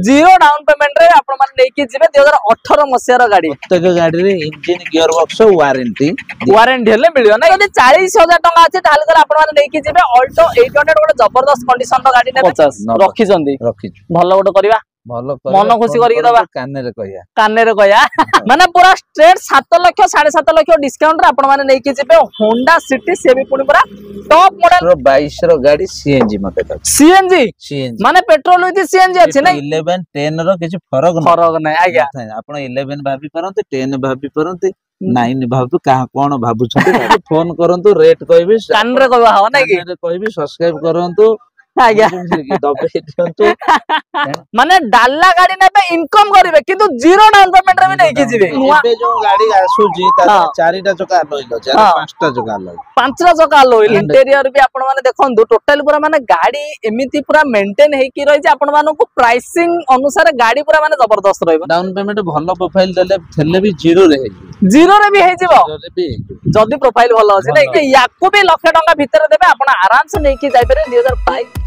Zero down payment रे आपण माने लेके जिवे 2018 मसियार गाड़ी प्रत्येक गाड़ी रे इंजन गियर बॉक्स वारंटी हेले मिलियो ना यदि 40,000 टका अछि ताल कर आपण माने लेके जिवे ऑल्टो 800 गोटे जबरदस्त कंडीशन रो गाड़ी ने 50 रखी जंदी भलो गोटे करबा भलो मन खुशी करिक दबा काने रे कहया माने पूरा स्ट्रेट 7 लाख 7.5 लाख डिस्काउंट रे आपण माने लेके जिवे होंडा सिटी से भी पुनी पूरा टॉप मॉडल 22 रो गाड़ी सीएनजी मते सीएनजी माने पेट्रोल विथ सीएनजी अछि नै 11 10 रो किछ फरक नै आज्ञा आपण 11 भाबी परंते 10 भाबी परंते 9 भाबू का कोन भाबू छथि फोन करंतु रेट कहबी कान रे कहबा हो नै कि कहबी सब्सक्राइब करंतु आज्ञा माने डाला गाड़ी नेबे इनकम करिवे किंतु जीरो डाउन पेमेंट रे भी नै कि जिवे एबे जो गाड़ी आसुजी ता चारिटा चका लइलो चार पांचटा चका लइलो पांचटा चका लइलो इंटीरियर भी आपण माने देखंदु टोटल पूरा माने गाड़ी एमिति पूरा मेंटेन हे कि रहि जे आपण मानु को प्राइसिंग अनुसार गाड़ी पूरा माने जबरदस्त रहइबो डाउन पेमेंट भलो प्रोफाइल देले थेले भी जीरो रे भी हे जिवो जदी प्रोफाइल भलो अछि नै कि याको भी लाख टका भीतर देबे आपण आराम से नै कि जाय पारे 2022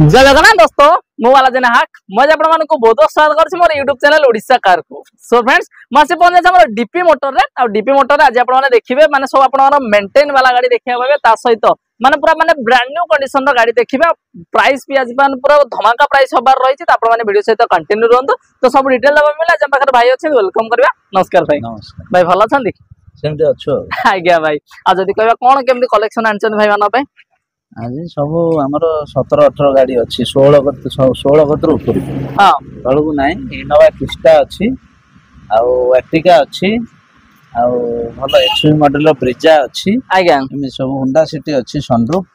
जय जगन्नाथ दोस्तों मु वाला जने हाक मज आपण मानको बहुत स्वागत करछि मोर YouTube चैनल ओडिसा कार को। सो फ्रेंड्स मासे पहुंचे हमर डीपी मोटर रे आ डीपी मोटर रे आज आपण माने देखिबे माने सब आपण माने मेंटेन वाला गाड़ी देखिया होबे ता सहित माने पूरा माने ब्रांड न्यू कंडीशन रो गाड़ी देखिबे प्राइस भी आज माने पूरा धमाका प्राइस होबार रहिछि त आपण माने वीडियो सहित कंटिन्यू रहंतु तो सब डिटेल लेबा मिला जम पाखर भाई अछि वेलकम करबा। नमस्कार भाई। नमस्कार भाई भलो छथि सेमते अछो आज्ञा भाई आ जदी कहबा कोन केमदी कलेक्शन आनछन भाई मानो पे आज सब आमर 17-18 गाड़ी अच्छी 16 कतर ऊपर हाँ तलू ना इनोवा क्रिस्टा अच्छी आर्टिका अच्छी भल एक्सयूवी मॉडल ब्रिजा अच्छी आज्ञा एमे सब होंडा सिटी अच्छी सनरूफ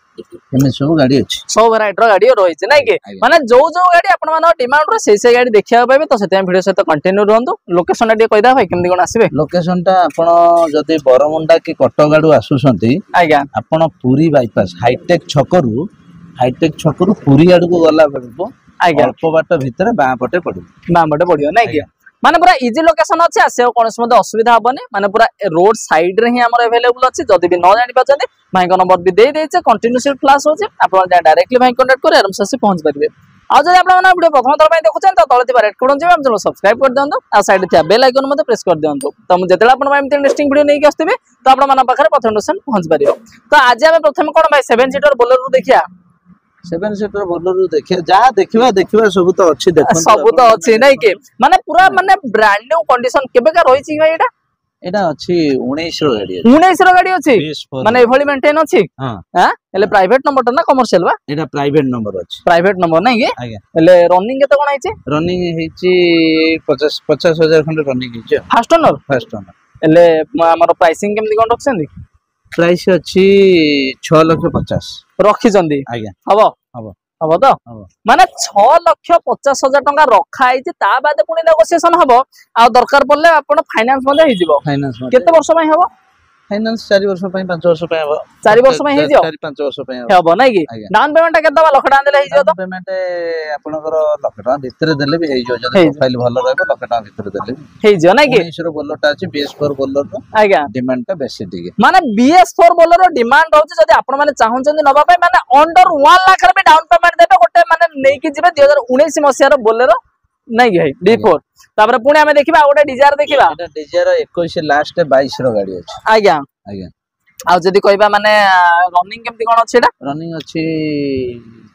एमे सब गाड़ी अच्छी सब वैरायटी रो गाड़ी रही छै नै कि माने जो गाड़ी आपण मानो डिमांड रो से गाड़ी देखिया पाबे तो सेते वीडियो सहित कंटिन्यू रहंतु। लोकेशन डी कहि दा भाई केमदी कोन आसीबे लोकेशन टा आपण जदी बरमुंडा की कटगाडू आसुसंती आज्ञा आपण पुरी बाईपास हाईटेक छकरू पुरी आडू को गला पड़बो आज्ञा अल्प बाट भीतर बां पटे पड़ियो नै कि माने पूरा इजी लोकेशन अछि आसे कोनस मध्ये असुविधा हबने माने पूरा रोड साइड रे ही हमर अवेलेबल अछि जदी भी न जानि पाछते भाई को नंबर भी दे देछे कंटीन्यूअसली क्लास होचे आपण डायरेक्टली भाई कांटेक्ट करे आराम से पहुंच परिबे। आ जदी आपण माने वीडियो प्रथम थोर पय देखुछन त तळे थिबा रेड कोन जेबे हम चलो सब्सक्राइब कर दियंतु आ साइड थिया बेल आइकन मध्ये प्रेस कर दियंतु त हम जेतेला आपण एमते इंटरेस्टिंग वीडियो नै कि आस्तिबे त आपण माने पाखरे प्रथम नोटिफिकेशन पहुंच परिबो। तो आज हम प्रथम कोन भाई 7 सीटर बोलेरो देखिया 7 सीटर बोलेरो देखिया जा देखिबा सब तो अच्छी देखो सब तो अच्छी नै कि माने पूरा माने ब्रांड न्यू कंडीशन केबे का रही छी भाई एटा अछि 19 रो गाड़ी 19 रो गाड़ी अछि माने एभली मेंटेन अछि हां हां एले प्राइवेट नंबर ना कमर्शियल बा एटा प्राइवेट नंबर अछि प्राइवेट नंबर नै कि आगे एले रनिंग केते कोन आइछि रनिंग हेछि 50,000 खंड रनिंग हेछि फर्स्ट ओनर एले हमर प्राइसिंग केमदी कोन रखछन प्राइस अछि 6,50,000 रखि जंदी आगे हबो तो माने 6,50,000 टका रखा आइछि ता बाद पुनी नेगोशिएशन हबो आ दरकार पड़ले आपण फाइनेंस मध्ये हि जिवो फाइनेंस केते वर्ष पय हबो फाइनेंस 4 वर्ष पय 5 वर्ष पय हबो 4 वर्ष पय हि जिवो 4-5 वर्ष पय हबो नै कि डाउन पेमेंट केते दबा लाख टका देले हि जिवो तो पेमेंट आपनकर लाख टका भीतर देले भी हि जिवो जदी प्रोफाइल भलो रहबो लाख टका भीतर देले हि जिवो नै कि इसरो बोलरटा अछि BS4 बोलर आज्ञा डिमांड ता बेसी दिगे माने BS4 बोलर डिमांड होछि जदी आपण माने चाहउछन नबा पय माने अंडर 1 लाख रे भी डाउन पेमेंट देबे गोटे माने नै कि जिबे 2019 मसिया रो बोलेरो नै कि भाई D4 तापर पुणी हमें देखिबा ओटे डिजायर देखिबा एटा डिजायर 21 लास्ट 22 रो गाड़ी अछि आज्ञा आज्ञा आ जदी कहबा माने रनिंग केमती कोन अछि एटा रनिंग अछि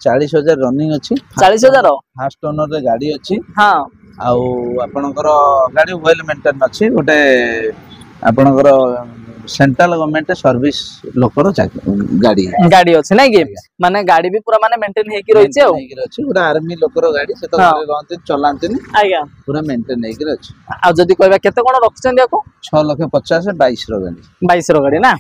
40,000 रनिंग अछि 40,000 फर्स्ट ओनर रे गाड़ी अछि हां आउ आपनकर गाड़ी वेल मेंटेन अछि गोटे आपनकर सेंट्रल गवर्नमेंट सर्विस लोकर गाड़ी गाड़ी अछि नै कि माने गाड़ी भी पूरा माने मेंटेन हे कि रहि छै पूरा आर्मी लोकर गाड़ी से तो रहते चलांते नि आज्ञा पूरा मेंटेन हे कि अछि आ जदी कहबा केते कोन रखछन देखो 6,50,000 22 रो गाड़ी 22 रो गाड़ी ना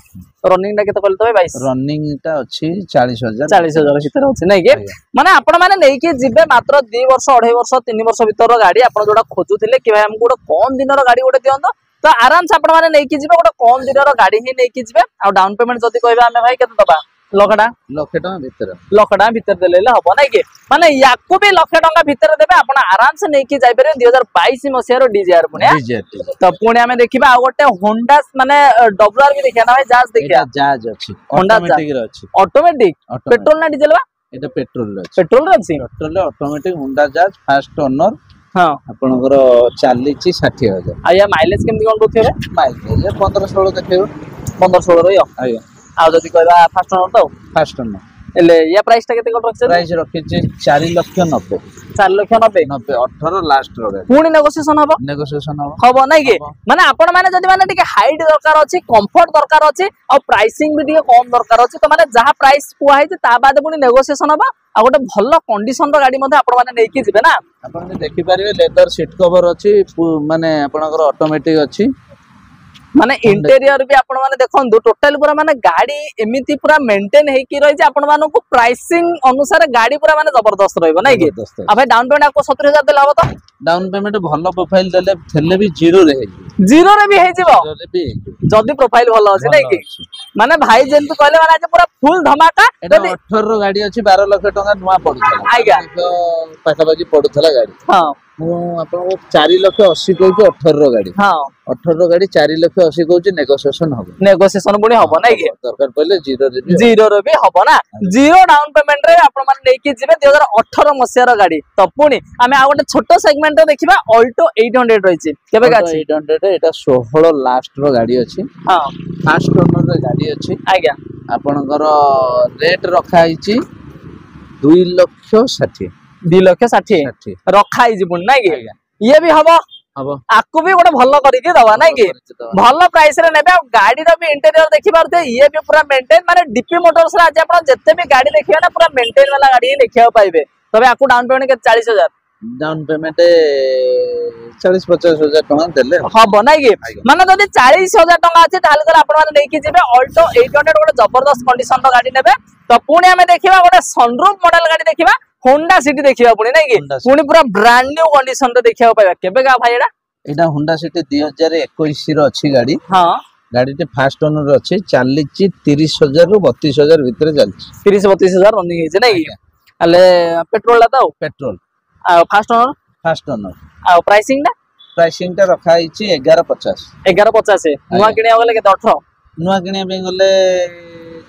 रनिंग टा केते कहले तबे 22 रनिंग टा अछि 40,000 भीतर अछि नै कि माने आपण माने नै कि जिबे मात्र 2 वर्ष 2.5 वर्ष 3 वर्ष भीतर गाड़ी आपण जोडा खोजुथिले कि भाई हमको गोटे कम दिन रो गाड़ी गोटे दियंतो तो आराम से आपण माने नै कि जिबे गोटे कम दिन रो गाड़ी ही नै कि जिबे आ डाउन पेमेंट जदी कहबा हमें भाई केते दबा लाख टका भीतर देले हबो नै कि माने याकू भी लाख टका भीतर देबे आपण आराम से नै कि जाय परबे 2022 मसिया रो डीजेआर पुने तो पुणे हमें देखिबा आ गोटे होंडा माने डब्ल्यूआर भी देखिया ना भाई जहाज देखिया जहाज अछि ऑटोमेटिक रो अछि ऑटोमेटिक पेट्रोल ना डीजल बा एटा पेट्रोल रो अछि पेट्रोल रो अछि पेट्रोल ऑटोमेटिक होंडा जहाज फास्ट ओनर हां आपनकर चालीची 60,000 आ या माइलेज केमति कोन दोथे रे माइलेज 15-16 देखियो 15-16 रहियो आया आ जदी कहबा फास्ट ओनर तो फास्ट ओनर एले या प्राइस ता केते कोन रखछ प्राइस रखि छै 4,90,000 4,90,000 18 लास्ट रो पुणी नेगोशिएशन हबो नै कि माने आपण माने जदी माने टिके हाइट दरकार अछि कंफर्ट दरकार अछि आ प्राइसिंग भी टिके कम दरकार अछि तो माने जहा प्राइस कुआ है ता बाद पुणी नेगोशिएशन हबा आ गोटे भल्लो कंडीशन रो गाड़ी मध्ये आपण माने नै कि जिबे ना आपण ने देखि पारिबे लेदर सीट कवर अछि माने आपनकर ऑटोमेटिक अछि माने इंटीरियर भी आपण माने देखंदु टोटल पूरा माने गाड़ी एमिति पूरा मेंटेन हे कि रहि जे आपण मानो को प्राइसिंग अनुसार गाड़ी पूरा माने जबरदस्त रहइबो नै कि आ भाई डाउन पेमेंट आपको 70,000 देला हो तो डाउन पेमेंट भल्लो प्रोफाइल देले थेले भी जीरो रे भी हे जिवो जदी प्रोफाइल भल्लो अछि नै कि माने भाई जेंतु कहले माने आज पूरा फुल धमाका 18 रो गाड़ी अछि 12 लाख टका नुवा पडुथला आज्ञा पाखा बाकी पडुथला गाड़ी हां मु आपन 4,80,000 कहू 18 रो गाड़ी हां 18 रो गाड़ी 4,80,000 कहू नेगोशिएशन हबो बुनी हबो नै कि दरकार पले जीरो रे भी हबो ना जीरो डाउन पेमेंट रे आपण माने नै कि जिबे 2018 मसिया रो गाड़ी तो पुनी हमें आ गोटे छोटो सेगमेंट रे देखिबा ऑल्टो 800 रहिछि केबे का अछि 800 एटा 16 लास्ट रो गाड़ी अछि हां फास्ट ओनर रे गाड़ी अछि आज्ञा आपनकर रेट रखा आइछि 2,60,000 2,60,000 रखा आइछि पुन नै कि ये भी हबो आकु भी गोटे भल्लो करिके दवा नै कि भल्लो प्राइस रे नेबे गाड़ी रो भी इंटीरियर देखि पारते ये भी पूरा मेंटेन माने डीपी मोटर्स रे आज आपण जत्ते भी गाड़ी देखिबा ना पूरा मेंटेन वाला गाड़ी ही देखिबा पाइबे तबे आकु डाउन पेमेंट के 40,000 डाउन पेमेंट 40-50,000 टका देले हबो नै कि माने जदी 40,000 टका अछि ताल कर आपण माने नेकी जिबे ऑल्टो 800 गोटे जबरदस्त कंडीशन रो गाड़ी नेबे तो पुणी हमें देखिबा गोटे सनरूफ मॉडल गाड़ी देखिबा होंडा सिटी देखिबा पुणी नै कि पुणी पूरा ब्रांड न्यू कंडीशन रे देखिबा पाइबा केबे का भाई एडा होंडा सिटी 2021 रो अछि गाड़ी हां गाड़ी ते फास्ट ओनर अछि चालीची 30,000 रु 32,000 भीतर चलछि 30-32,000 रनिंग हे नै कि अले पेट्रोल ला तो पेट्रोल आ फास्ट ओनर आ प्राइसिंग टा रखा आइछि 1150 नुवा किने गले के 18 नुवा किने बे गले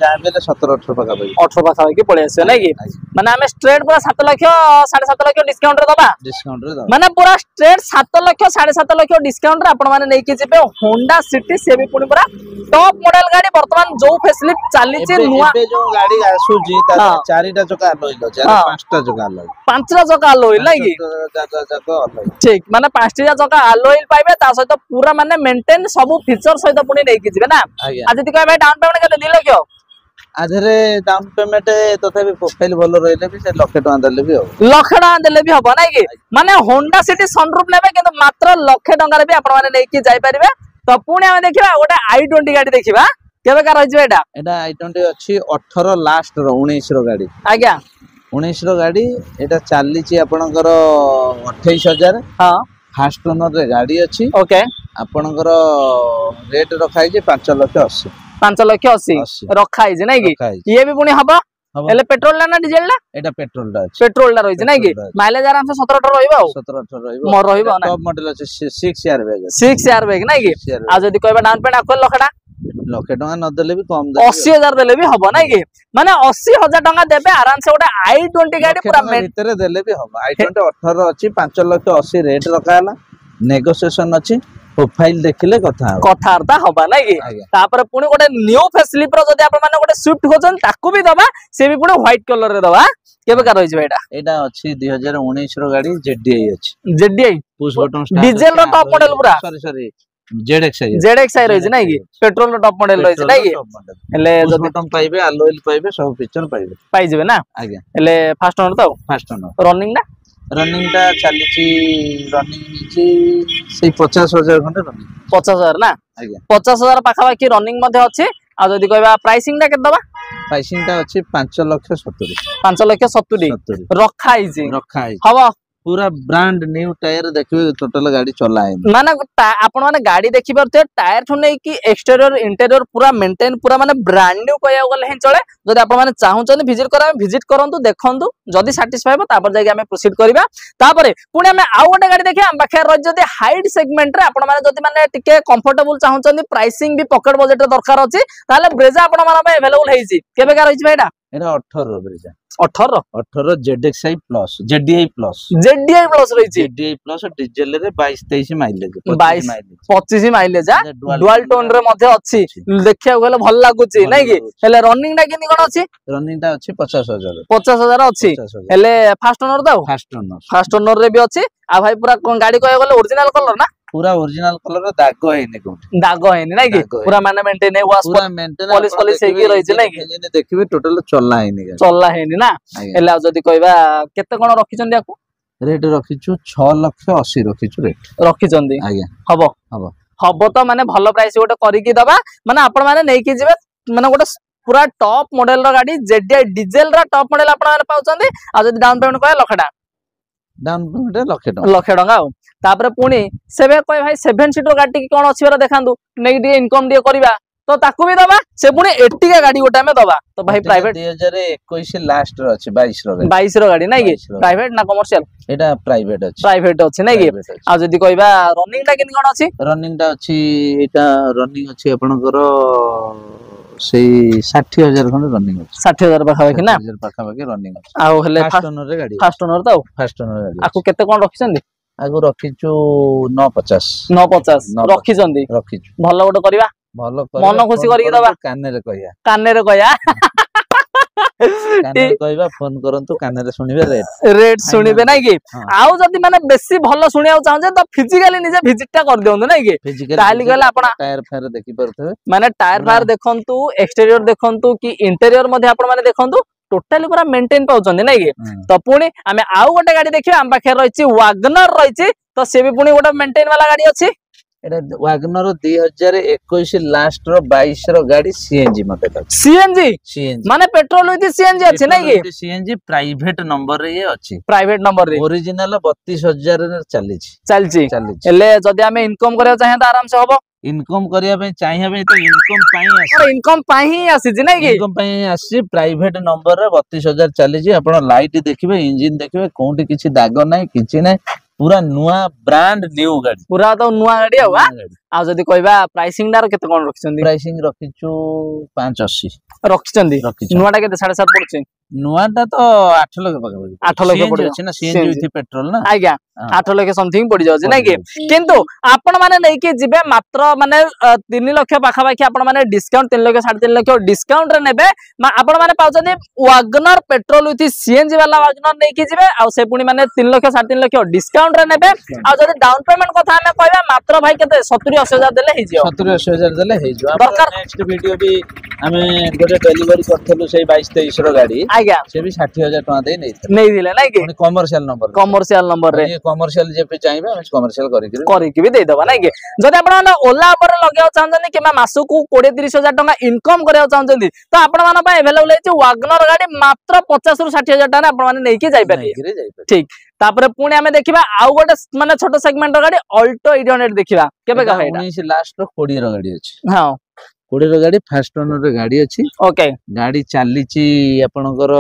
जाबेले 17-18 पका भाई 18 पका कि पळे आसे नै कि माने हमें स्ट्रेट पूरा 7 लाख 7.5 लाख डिस्काउंट रे दबा माने पूरा स्ट्रेट 7 लाख 7.5 लाख डिस्काउंट रे आपण माने नै कि जेबे होंडा सिटी से भी पुनी पूरा टॉप मॉडल गाड़ी वर्तमान जो फेसिलिटी चाली छि नुवा एबे जो गाड़ी आसुजी ता चारिटा चका अलइलो चार पांचटा चका अलइ पांचटा चका अलइल नै कि ठीक माने पांचटा चका अलइल पाइबे ता सहित पूरा माने मेंटेन सब फीचर सहित पुनी नै कि जेबे ना आ जति कहबे डाउन पेमेंट केते 2 लाख आधरे डाउन पेमेंट तथापि प्रोफाइल भलो रहले भी से लाख टका देले भी हो लाख टका देले भी हबो नै कि माने होंडा सिटी सनरूफ नेबे किंतु मात्र लाख टका रे भी आपण माने नै कि जाय परिबे तो पुणी हम देखिबा गोटे i20 गाड़ी देखिबा केबे का रहिजो एटा i20 अछि 18 लास्ट रो 19 रो गाड़ी आज्ञा 19 रो गाड़ी एटा चालीची आपनकर 28,000 हां फास्ट ओनर रे गाड़ी अछि ओके आपनकर रेट रखाइ जे 5,80,000 5,80,000 रखा है नै कि ये भी पुणी हबो एले पेट्रोल ला ना डीजल ला एटा पेट्रोल ला अछि पेट्रोल ला रहिछ नै कि माइलेज आराम से 17-18 रहइबो 17-18 रहइबो मोर रहइबो ना टॉप मॉडल अछि 6 एयर बैग 6 एयर बैग नै कि आ जदी कहबा डाउन पेमेंट आको लाख टका न देले भी कम दे 80,000 देले भी हबो नै कि माने 80,000 टका देबे आराम से गोटे i20 गाड़ी पूरा भीतर देले भी हबो i20 18 अछि 5,80,000 रेट रखाला नेगोशिएशन अछि प्रोफाइल देखिले कथार्ता हबा नै कि तापर पुणी गोटे न्यू फेसिलिटी रो जदी आपण माने गोटे स्विफ्ट खोजन ताकू भी दबा से भी पुणी व्हाइट कलर रे दबा केबे का रहिजबे एटा अछि 2019 रो गाड़ी जेडीआई अछि ZDI push button start diesel रो टॉप मॉडल पूरा सॉरी ZXi रहिछि नै कि पेट्रोल टॉप मॉडल रहिछि नै कि हेले जदी बटन पाइबे अलो ऑयल पाइबे सब फीचर पाइबे जिवे ना आज्ञा हेले फास्ट ओनर तो फास्ट ओनर रनिंग टा चलीछि रनिंग छि से 50,000 खंडे रनिंग 50,000 ना आज्ञा 50,000 पाखा बाकी रनिंग मध्ये अछि आ जदी कहबा प्राइसिंग टा केत दबा प्राइसिंग टा अछि 5,70,000 5,70,000 रखा हिछि हबो पूरा ब्रांड न्यू टायर देखिबे टोटल गाड़ी चला है माने आपण माने गाड़ी देखि परते टायर ठु नै कि एक्सटीरियर इंटीरियर पूरा मेंटेन पूरा माने ब्रांड न्यू कहया गले हे चले जदी आपण माने चाहउछन विजिट करंतु देखंतु जदी सैटिस्फाई हो तापर जाके हमें प्रोसीड करबा तापरे पुणी हमें आउ गोटे गाड़ी देखिया हम पाखे रह जदी हाइट सेगमेंट रे आपण माने जदी माने टिके कंफर्टेबल चाहउछन प्राइसिंग भी पॉकेट बजट दरकार अछि ताले ब्रेजा आपण माने अवेलेबल हेछि केबे का रहिछि भाईडा एरा 18 Brezza 18 ZXi plus ZDI plus रहिछि ZDI प्लस डीजल रे 22-23 माइलेज 25 माइलेज डुअल टोन रे मध्ये अछि देखिया गले भल लागुछि नै कि हेले रनिंग टा किनी कोन अछि रनिंग टा अछि 50,000 अछि हेले फास्ट ओनर दा फास्ट ओनर रे भी अछि आ भाई पूरा गाड़ी कहया गले ओरिजिनल कलर ना पूरा ओरिजिनल कलर रे दाग हेनी कोठी दाग हेनी नै कि पूरा माने मेंटेन है वाश पूरा मेंटेन पॉलिश हेकी रहिछि नै कि देखिबे टोटल चला हेनी ना एला जदी कहबा केते कोन रखिचंदी आकु रेट रखिछु 6,80,000 रखिछु रेट रखिचंदी आज्ञा हबो तो माने भलो प्राइस गोटे करी की दबा माने आपण माने नै कि जिवे माने गोटे पूरा टॉप मॉडल रो गाड़ी ZDI डीजल रा टॉप मॉडल आपण माने पाउचंदी आ जदी डाउन पेमेंट कहया लखटा डाउन पेमेंट लाख टका तापर पुणी सेबे कय भाई 7 सीटर गाड़ी की कोन अछि बरा देखांदु नै डी इनकम डी करबा तो ताकू भी दबा से पुणी 80 का गाड़ी गोटा में दबा तो भाई प्राइवेट 2021 लास्ट रो अछि 22 रो गाड़ी नै कि प्राइवेट ना कमर्शियल एटा प्राइवेट अछि नै कि आ जदी कहबा रनिंग टा किन कोन अछि रनिंग टा अछि एटा रनिंग अछि आपनकर से 60,000 खंड रनिंग अछि 60,000 पाखा बाकी ना 60,000 पाखा बाकी रनिंग अछि आ हेले फास्ट ओनर रे गाड़ी फास्ट ओनर तो फास्ट ओनर गाड़ी आकु केते कोन रखिसंदी आगु रखिछु 950 रखिसंदी भलो गोटे करबा भलो मन खुशी करी दबा काने रे कहया कहबा फोन करंतु काने रे सुनिबे रेट सुनिबे नै कि आउ जदी माने बेसी भलो सुनिया चाहजे तो फिजिकली निजे विजिट टा कर दियंतु नै कि ताली गले आपण टायर फायर देखि परथे माने टायर फायर देखंतु एक्सटीरियर देखंतु कि इंटीरियर मध्ये आपण माने देखंतु टोटली पूरा मेंटेन पाउचंदी नै कि तो पुणी हमें आउ गोटे गाड़ी देखिबा हम पाखे रहिछि वागनर रहिछि तो से भी पुणी गोटे मेंटेन वाला गाड़ी अछि एटा वागनर 2021 लास्ट रो 22 रो गाड़ी सीएनजी मॉडल सीएनजी माने पेट्रोल विथ सीएनजी अछि नै कि सीएनजी प्राइवेट नंबर रे अछि प्राइवेट नंबर रे ओरिजिनल 32,000 रे चलछि एले जदी हमें इनकम करिया चाहे त आराम से होबो इनकम करिया पे चाहिए बे तो इनकम पाई ही आसी नै कि इनकम पाई आसी प्राइवेट नंबर रे 32,000 चली आपण लाइट देखिबे इंजन देखिबे कोंटी किछि दाग नै किछि नै पूरा नुआ ब्रांड न्यू गाड़ी पूरा तो नुआ गाड़ी आ जदी कहबा प्राइसिंग डार केते कोन रखिसंदी प्राइसिंग रखिछु 580 रखिसंदी नुआटा केते 7.5 पड़छि नुआटा तो 8 लाख पका 8 लाख पड़ि अछि ना सीएनजी विथ पेट्रोल ना आज्ञा 8 लाख समथिंग पड़ि जाउछि नै कि किंतु आपण माने नै कि जिबे मात्र माने 3 लाख पाखा बाकी आपण माने डिस्काउंट 3 लाख 3.5 लाख डिस्काउंट रे नेबे आपण माने पाउछनी वागनर पेट्रोल विथ सीएनजी वाला वागनर नै कि जिबे आ से पुनी माने 3 लाख 3.5 लाख डिस्काउंट रे नेबे आ जदी डाउन पेमेंट कथा हमें कहबा मात्र भाई केते 70-80,000 देले हे जियो 70-80,000 देले हे जियो दरकार नेक्स्ट वीडियो भी हमें गोटे डिलीवरी करथलु सेही 22-23 रो गाड़ी आज्ञा से भी 60,000 टका दे नै दिले नै कि कमर्शियल नंबर रे कमर्शियल जे पे चाहिबे हम कमर्शियल करिकि भी दे दबा नै कि जदी आपण ओला पर लगाव चाहछन कि मासु को 20-30,000 टका इनकम करया चाहछन तो आपण माने पा अवेलेबल है वागनर गाड़ी मात्र 50 ରୁ 60,000 टका आपण माने नै कि जाई पारे ठीक तापरे पुणी हमें देखिबा आउ गोटे माने छोटो सेगमेंट रो गाड़ी अल्टो 800 देखिबा केबे का हेटा 19 लास्ट रो 20 रो गाड़ी अछि हां 20 रो गाड़ी फास्ट ओनर रो गाड़ी अछि ओके गाड़ी चालीची आपनकर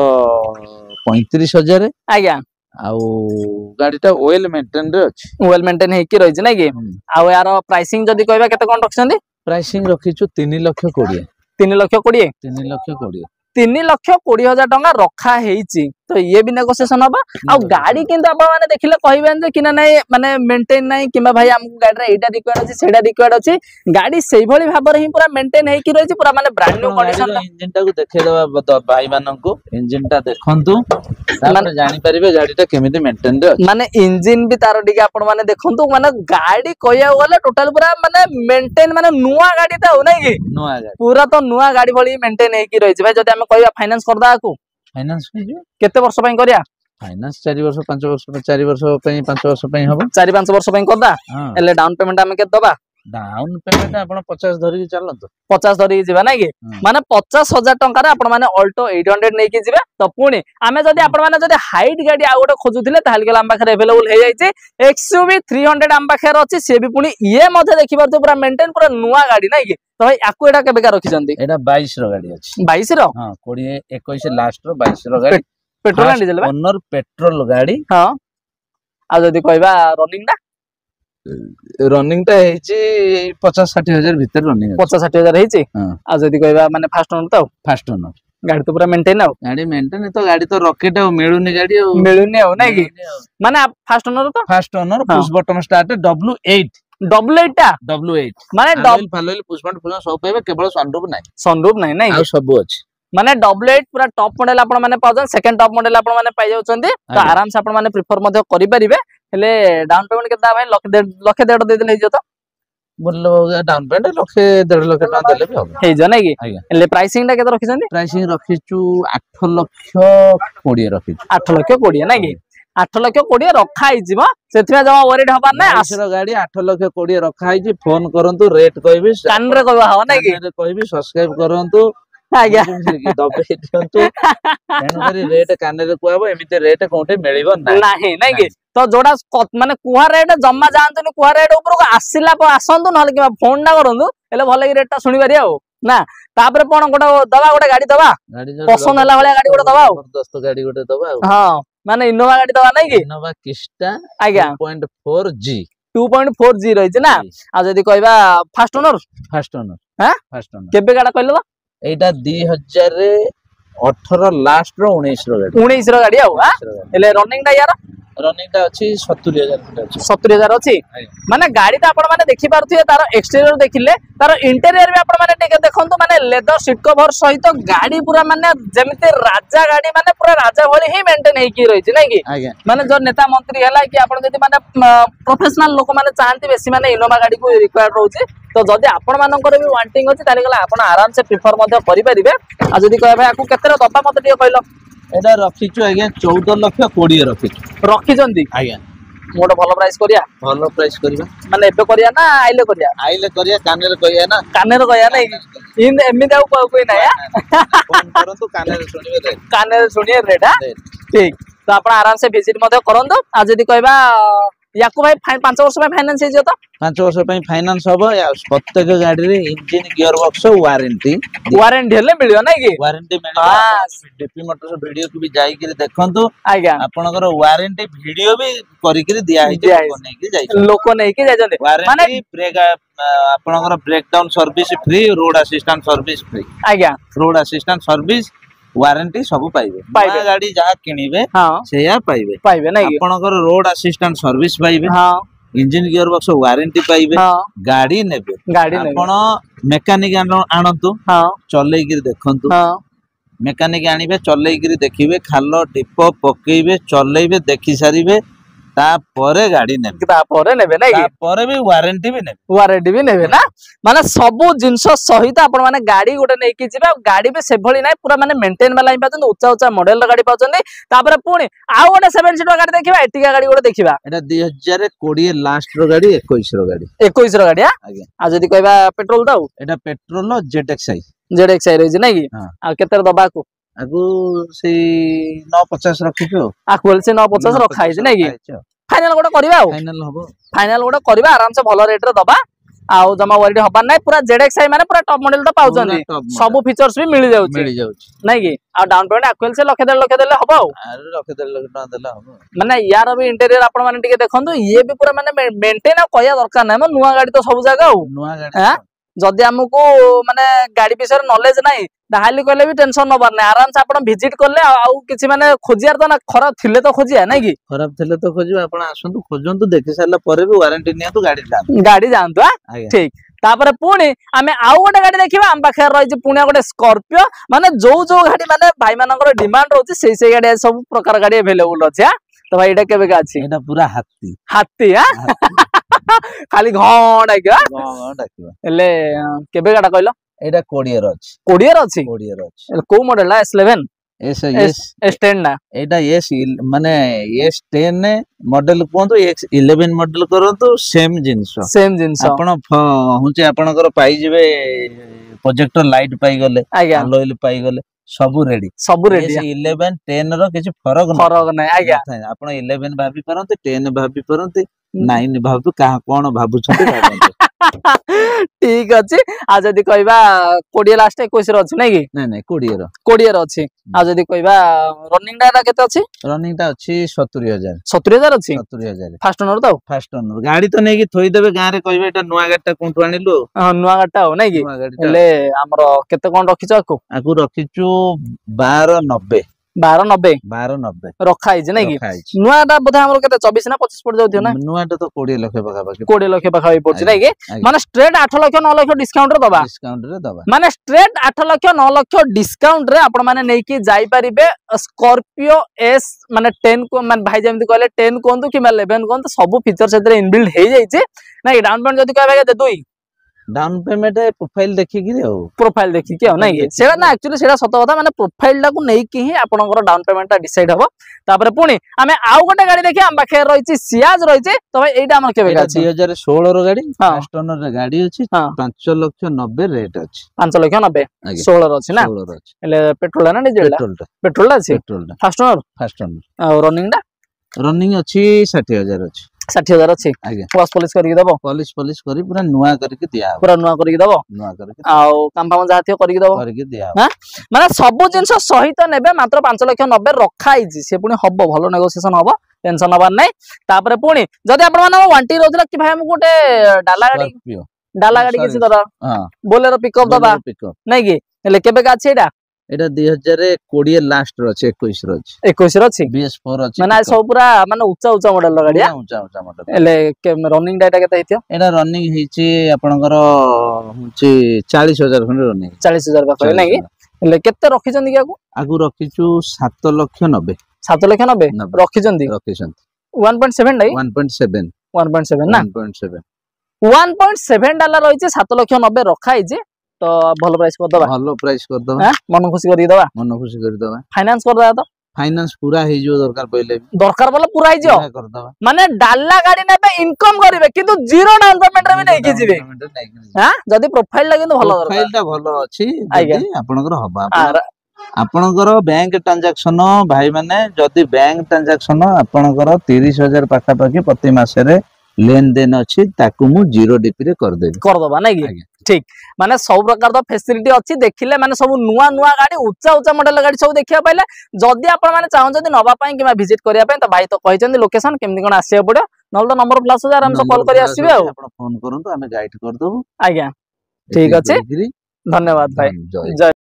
35,000 आज्ञा आउ गाड़ीटा ऑयल मेंटेन रे अछि ऑयल मेंटेन हे कि रहि छै नै कि आउ यार प्राइसिंग जदी कहबा केते कोन रखछन्दी प्राइसिंग रखिछु 3,20,000 3,20,000 3,20,000 3,20,000 टका रखा हेछि तो ये भी नेगोशिएशन हबा आ गाड़ी किंतु आपण माने देखिले कहबेन जे किना नै माने मेंटेन नै किबा भाई हमको गाड़ी रे एटा रिक्वायर्ड अछि सेडा रिक्वायर्ड अछि गाड़ी सेही भली भाबर ही पूरा मेंटेन हे कि रहिछि पूरा माने ब्रांड न्यू कंडीशन इंजन टा को देखे दबा भाई मानन को इंजन टा देखंतु माने जानि परिबे गाड़ीटा केमिति मेंटेन रे माने इंजन भी तार डिके आपण माने देखंतु माने गाड़ी कहया गले टोटल पूरा माने मेंटेन माने नुवा गाड़ी ता हो नै कि नुवा गाड़ी पूरा तो नुवा गाड़ी भली मेंटेन हे कि रहिछि भाई जदि हम कहया फाइनेंस करदा को फाइनेंस केते वर्ष पई करिया फाइनेंस 4 वर्ष 5 वर्ष 4 वर्ष पई 5 वर्ष पई हबो 4-5 वर्ष पई करदा एले डाउन पेमेंट हम के दबा डाउन पेमेंट आपण 50 धरि चलंतो 50 धरि जिबा नै कि माने 50,000 टंका रे आपण माने ऑल्टो 800 नै कि जिबा तो पुणी आमे जदि आपण माने जदि हाइट गाड़ी आ गोटे खोजुथिले ताहल के आम पाखरे अवेलेबल हे जाइछे XUV 300 आम पाखरे अछि से भी पुणी ये मध्ये देखि परतो पूरा मेंटेन पूरा नुवा गाड़ी नै कि तो भाई आकु एटा केबे का रखिसंती एटा 22 रो गाड़ी अछि 22 रो हां 20 21 लास्ट रो 22 रो गाड़ी पेट्रोल एंड डीजल बा ओनर पेट्रोल गाड़ी हां आ जदि कहबा रनिंग टा हेची 50-60 हजार भीतर रनिंग 50-60 हजार हेची आ जदि कहबा माने फास्ट ओनर तो फास्ट ओनर गाड़ी तो पूरा मेंटेन आउ गाड़ी मेंटेन तो गाड़ी तो रॉकेट आ मिलुनी गाड़ी आ मिलुनी आ नै कि माने fast owner push button start W8 टा W8 माने डबल फालोल पुश बटन पुश सब पाइबे केवल सनरूफ नै आ सब अछि माने W8 पूरा टॉप मॉडल आपण माने पाउछन सेकंड टॉप मॉडल आपण माने पाइ जाउछन्ती तो आराम से आपण माने प्रेफर मध्ये करि परिबे हेले डाउन पेमेंट केता भाई लाख डेढ़ दे देले हिजो तो बोललो डाउन पेमेंट लाख 1.5 लाख टका देले भी हो हे ज नै कि हेले प्राइसिंग टा केते रखिसन्ती प्राइसिंग रखिचु 8 लाख 20 रखिचु 8 लाख 20 नै कि 8 लाख 20 रखा आइ जिवो सेथिमे जमा वरीड हबा नै आसर गाड़ी 8 लाख 20 रखा आइ जी फोन करंतु रेट कहबी कान रे कहबा हो नै कि कहबी सब्सक्राइब करंतु आज्ञा दबे दियंतु तेनु करी रेट कान रे कहबो एमिते रेट कोठे मिलिबो नाही नै कि तो जोडा माने कुहा रेट जम्मा जानतु कुहा रेट ऊपर को आसिला पर आसंतु नले कि फोन ना करंतु एले भले कि रेट ता सुनि बारी आ ना तापर कोन गोटा दबा गोटा गाड़ी दबा पसंद हला वाला गाड़ी गोटा दबा जबरदस्त गाड़ी गोटे दबा हां माने इनोवा गाड़ी दबा नै कि इनोवा क्रिस्टा आज्ञा 2.4G 2.4G रहिछ ना आ जदी कहबा फास्ट ओनर हां फास्ट ओनर केबे गाडा कहलो एटा 2018 लास्ट रो 19 रो गाड़ी 19 रो गाड़ी आ एले रनिंग टा यार रनिंग टा अछि 70000 अछि 70000 अछि माने गाड़ी त आपण माने देखि पारथिए तार एक्सटीरियर देखिले तार इंटीरियर भी आपण माने टिके देखंतु माने लेदर सीट कवर सहित गाड़ी पूरा माने जेमिते राजा गाड़ी माने पूरा राजा भली ही मेंटेन हे की रहिछि नै कि माने जो नेता मंत्री हला कि आपण जदी माने प्रोफेशनल लोक माने चाहंती बेसी माने इनोवा गाड़ी को रिक्वायर्ड रहउछि तो जदी आपण मानकर भी वांटिंग अछि ताले गला आपण आराम से प्रेफर मध्ये करि परिबे आ जदी कहबे आकु केतेरा दबा मते टिके कहलो एटा रखिछु आज्ञा 14 लाख 20 रखिचंती आज्ञा मोटा भलो प्राइस करिया भलो प्राइस करबा माने एबे करिया ना आइले करिया कानेर कहिया ना कानेर कहिया नै इन एमिदा कोइ नै फोन करंतु कानेर सुनिए रेट ठीक तो आपण आराम से विजिट मध्ये करंतु आ जदी कहबा याकु भाई 5 वर्ष में फाइनेंस हे जे तो 5 वर्ष पई फाइनेंस होबो प्रत्येक गाड़ी रे इंजन गियर बॉक्स वारंटी हेले मिलियो नै कि वारंटी मिलियो हां डीपी मोटर्स वीडियो को भी जाई के देखंतु आज्ञा आपनकर वारंटी वीडियो भी करि के दिया है लोक नै कि जाय माने ब्रेक आपनकर breakdown service free road assistant service free आज्ञा रोड असिस्टेंट सर्विस वारंटी सब पाइबे गाड़ी जहा किनिबे सेया पाइबे नै आपनकर रोड असिस्टेंट सर्विस पाइबे हां इंजन गियर बॉक्स वारंटी पाइबे गाड़ी नेबे आपण मेकानिक आनंतु चलै गिर देखंतु मेकानिक आनिबे चलै गिर देखिबे खालो टिप पकेइबे चलैबे देखि सारिबे ता परे गाड़ी नेबे ता परे नेबे नै ता परे भी वारंटी भी नेबे ना माने सब जिंस सहित आपण माने गाड़ी गोटे नै कि जिबा गाड़ी भी से भली नै पूरा माने मेंटेन वाला पाछन उच्चा मॉडल गाड़ी पाछन तापर पुणी आ गोटे 7 सीटर गाड़ी देखिबा एटिका गाड़ी गोटे देखिबा एटा 2020 लास्ट रो गाड़ी 21 रो गाड़ी 21 रो गाड़ी आ जदी कहबा पेट्रोल दाउ एटा पेट्रोल ZXi रहिज नै कि आ केतर दबा को आगु से 950 रखिछु आकु बोल से 950 रखा है नै कि फाइनल गोटे करबा फाइनल गोटे करबा आराम से भलो रेट रे दबा आउ जमा वरीड हबा नै पूरा ZXi माने पूरा टॉप मॉडल तो पाउछन सब फीचर्स भी मिल जाउछ नै कि आ डाउन पेमेंट आकुल से लाख 1.5 लाख देले हबो अरे लाख 1.5 लाख टका देला हबो माने यार भी इंटीरियर आपण माने टिके देखंतु ये भी पूरा माने मेंटेन कहया दरकार नै म नुवा गाड़ी तो सब जगह नुवा गाड़ी जदि हमको माने गाड़ी विषय नॉलेज नहीं ताहाली कहले भी टेंशन नबार नहीं आराम से आपण विजिट करले आउ किछि माने खोजियार त ना खराब थिले तो खोजिया नहीं कि खराब थिले तो खोजियो आपण आसंतु खोजंतु देखि सारला परे भी वारंटी नियतु गाड़ी जानतु ठीक तापर पुणी आमे आउ गोटे गाड़ी देखिबा हम पाखे रही पुणी गोटे स्कॉर्पियो माने जो गाड़ी माने भाई मानकर डिमांड रहउछि से गाड़ी सब प्रकार गाड़ी अवेलेबल अछि तो भाई एटा केबे का अछि एटा पूरा हाथी हाथी खाली घण डाकिबा एले केबे गाडा कहलो एटा कोडियर अछि कोडियर अछि को मॉडल S11 S10 ना एटा S माने S10 मॉडल कोंतो X11 मॉडल करंतो सेम जिंस आपण हुचे आपणकर पाई जिवे प्रोजेक्टर लाइट पाई गले अलोइल पाई गले सब रेडी 11 10 रो किछ फरक नै आज्ञा आपण 11 भाबी परंते 10 भाबी परंते 9 भाबी का कोन भाबु छथि ठीक अछि आ जदी कहबा कोडिया लास्ट 21 रो अछि नै कि नै कोडियर अछि आ जदी कहबा रनिंग डाटा केते अछि रनिंग टा अछि 70000 अछि 70000 फास्ट ओनर तो फास्ट ओनर गाड़ी तो नै कि थोई देबे गां रे कहबे एटा नुवा गाड़ी टा कोंटु आनिलु हां नुवा गाड़ी टा हो नै कि हेले हमरो केते कोन रखिछ आकु रखिछु 1290 रखा है नै कि नुआटा बोधे हमरो केते 24 ना 25 पड़ जाउथियो ना नुआटा तो 20 लाख पाखा पाखी 20 लाख पाखा पड़छ नै कि माने स्ट्रेट 8 लाख 9 लाख डिस्काउंट रे दबा माने स्ट्रेट 8 लाख 9 लाख डिस्काउंट रे आपण माने नै कि जाई परिबे स्कॉर्पियो S माने 10 को माने भाई जेमति कहले 10 कोंतु कि 11 कोंतु सब फीचर सेतरे इनबिल्ट हे जाई छै नै डाउन पेमेंट जदी कहबे दे दुई डाउन पेमेंट प्रोफाइल देखि कि प्रोफाइल देखि कि नै सेरा ना एक्चुअली सेरा सत कथा माने प्रोफाइल ला को नै कि ही आपनकर डाउन पेमेंट ता डिसाइड हबो तापर पुणी आमे आउ गोटे गाड़ी देखि हम बाखे रहिछि सियाज रहिछि तो भाई एटा हमर केबे का 2016 रो गाड़ी फर्स्ट ओनर रे गाड़ी अछि 5,90,000 रेट अछि 5,90,000 16 रो अछि ना एले पेट्रोल ना डीजल पेट्रोल अछि फर्स्ट ओनर आ रनिंग अछि 60,000 अछि 60,000 अछि वॉश पॉलिश करके दबो पॉलिश करी पूरा नुवा करके दिया पूरा नुवा करके दबो आउ काम फाम जाथियो करके दिया हां माने सब जिंस सहित नेबे मात्र 5,90,000 रखा हिजी से पुनी हबो भलो नेगोशिएशन हबो टेंशन हबार नै तापर पुनी जदी आपण माने वांटी रहउतला कि भाई हम गोटे डाला गाड़ी किसी तरह हां बोलेरो पिकअप दबा नै कि ले केबे का छै एटा एटा 2020 लास्ट रो छै 21 रो छै 21 रो छै BS4 अछि माने सब पूरा माने ऊंचा मॉडल रो गाड़ी ऊंचा मॉडल एले रनिंग डाटा केते हितियो एटा रनिंग हिची आपनकर हुची 40,000 खंड रनिंग 40,000 पाखरे नै एले केते रखि जंदी आगु रखिछु 7,90,000 7,90,000 रखि जंदी 1.7 नै 1.7 ना 1.7 डॉलर रहिছে 7,90,000 रखा हिजे तो भलो प्राइस कर दबा मन खुशी कर दबा फाइनेंस कर दबा तो फाइनेंस पूरा हे जो दरकार बोले पूरा हे जो माने डाला गाड़ी नेबे इनकम करिवे किंतु जीरो डाउन पेमेंट रे भी नै कि जिवे हां जदी प्रोफाइल ला किंतु भलो दरकार प्रोफाइल ता भलो अछि जदी आपनकर हबा आपनकर बैंक ट्रांजैक्शन भाई माने जदी बैंक ट्रांजैक्शन आपनकर 30,000 पाखा पाखी प्रति मासे रे लेन देन अछि ताकू मु जीरो डीपी रे कर दबा नै कि ठीक माने सब प्रकार द फैसिलिटी अछि देखिले माने सब नुवा गाड़ी ऊंचा मॉडल गाड़ी सब देखिया पाइले जदी आपण माने चाहन जदी नबा पई किमा विजिट करिया पई त भाई तो कहिचंदी लोकेशन केमनी कोन आसीया पड़ो नल तो नंबर प्लस हजार हम कॉल करी आसीबे आपण फोन करंतु हमें गाइड कर दबो आज्ञा ठीक अछि धन्यवाद भाई जय